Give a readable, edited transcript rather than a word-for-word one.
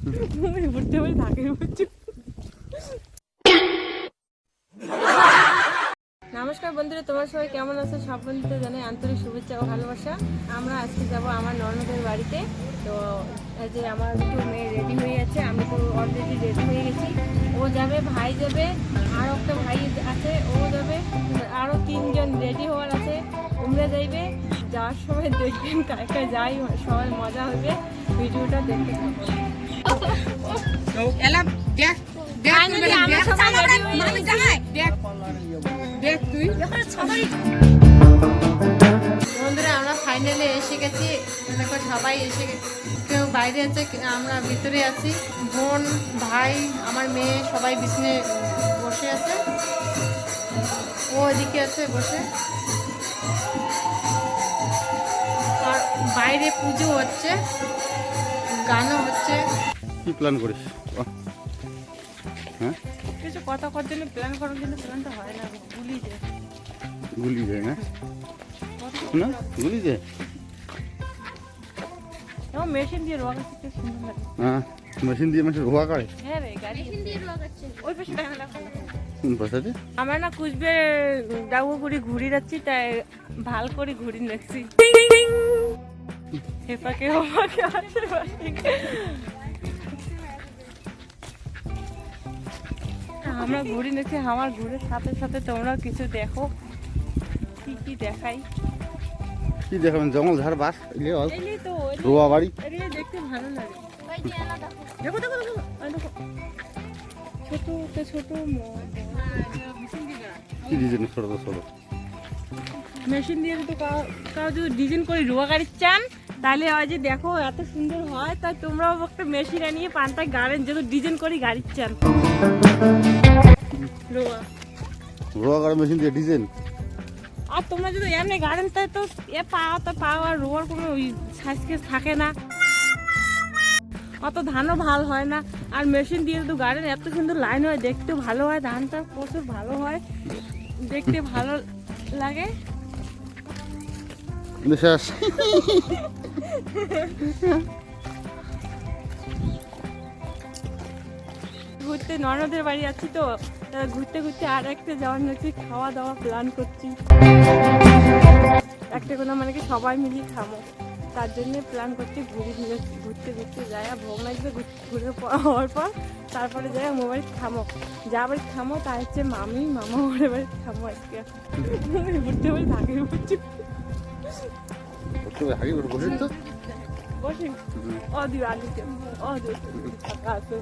ঘুরতে পারি থাকে। নমস্কার বন্ধুরা, তোমার সবাই কেমন আছো? সব বন্ধুদের জানাই আন্তরিক শুভেচ্ছা ও ভালোবাসা। আমরা আজকে যাব আমার ননদের বাড়িতে। তো এই যে আমার একটু মেয়ে রেডি হয়ে আছে, আমি তো অলরেডি রেডি হয়ে গেছি। ও যাবে, ভাই যাবে, আরও একটা ভাই আছে ও যাবে, আরও 3জন রেডি হওয়ার আছে। তোমরা যাইবে, যাওয়ার সময় দেখবেন কায় কায় যাই, সবাই মজা হবে। ভিডিওটা দেখতে থাকো। বন্ধুরা আমরা ফাইনালে এসে গেছি। দেখো সবাই এসে গেছে, কেউ বাইরে আছে, আমরা ভিতরে আছি। বোন, ভাই, আমার মেয়ে সবাই বিছানে বসে আছে, ও এদিকে আছে বসে। আর বাইরে পুজো হচ্ছে, গানও হচ্ছে। কি প্ল্যান করিস? হ্যাঁ, কিছু কথা করার জন্য প্ল্যান করার জন্য প্ল্যানটা হয় না, ভুলি যায়। গুলি যায় না? না গুলি যায়। আমার মেশিন দিয়ে রোয়া করতে কি সুন্দর লাগে। হ্যাঁ, মেশিন দিয়ে মেশিন রোয়া করে। হ্যাঁ রে, গাড়ি মেশিন দিয়ে রোয়া করছে। ওই পাশে দেখা দেখো। কোন পাশে? আমরা না কুচবে ডাউগুড়ি ঘুরি যাচ্ছি, তাই ভাল করে ঘুরি নিচ্ছি। হেপাকে হেপাকে আছে। আমরা ঘুরি নিচ্ছি, আমার ঘুরের সাথে সাথে তোমরাও কিছু দেখো। কি কি দেখাই? কি দেখাবেন? জঙ্গল ঝাড় বাস এলেই তো রোয়া বাড়ি, এগুলো দেখতে ভালো লাগে। দেখো দেখো দেখো দেখো, ছোট তো ছোট কি ডিজাইন ছোট ছোট মেশিন দিয়ে যদি কাউ যদি ডিজাইন করে রোয়া গাড়ি চান, তাহলে হয় যে দেখো এত সুন্দর হয়। তাই তোমরাও একটা মেশিন আনিয়ে পানটা গাড়েন, যেহেতু ডিজাইন করে গাড়ি চান। রোয়া রোয়া গাড়ি মেশিন দিয়ে ডিজাইন। আর তোমরা যদি এমনি গাড়েন, তাই তো পাও আর রোয়ার কোনো সাইজ কেস থাকে না, অত ধানও ভালো হয় না। আর মেশিন দিয়ে যদি গাড়েন এত সুন্দর লাইন হয়, দেখতেও ভালো হয়, ধানটা প্রচুর ভালো হয়, দেখতে ভালো লাগে। বিশ্বাস ঘুরতে ননদের বাড়ি আছি, তো ঘুরতে ঘুরতে আর একটা যাওয়ার নাকি খাওয়া দাওয়া প্ল্যান করছি। একটা কোনো মানে কি সবাই মিলে খামো, তার জন্য প্ল্যান করছি। ঘুরতে ঘুরতে যায় ভোগ লাগবে, ঘুরে হওয়ার পর তারপরে যাই মোবাইল খামো। যা বাড়ি খামো তা হচ্ছে মামা ওরে বাড়ি খামো। আজকে ঘুরতে বাড়ি থাকে বসে অদি আগে অদি আছে।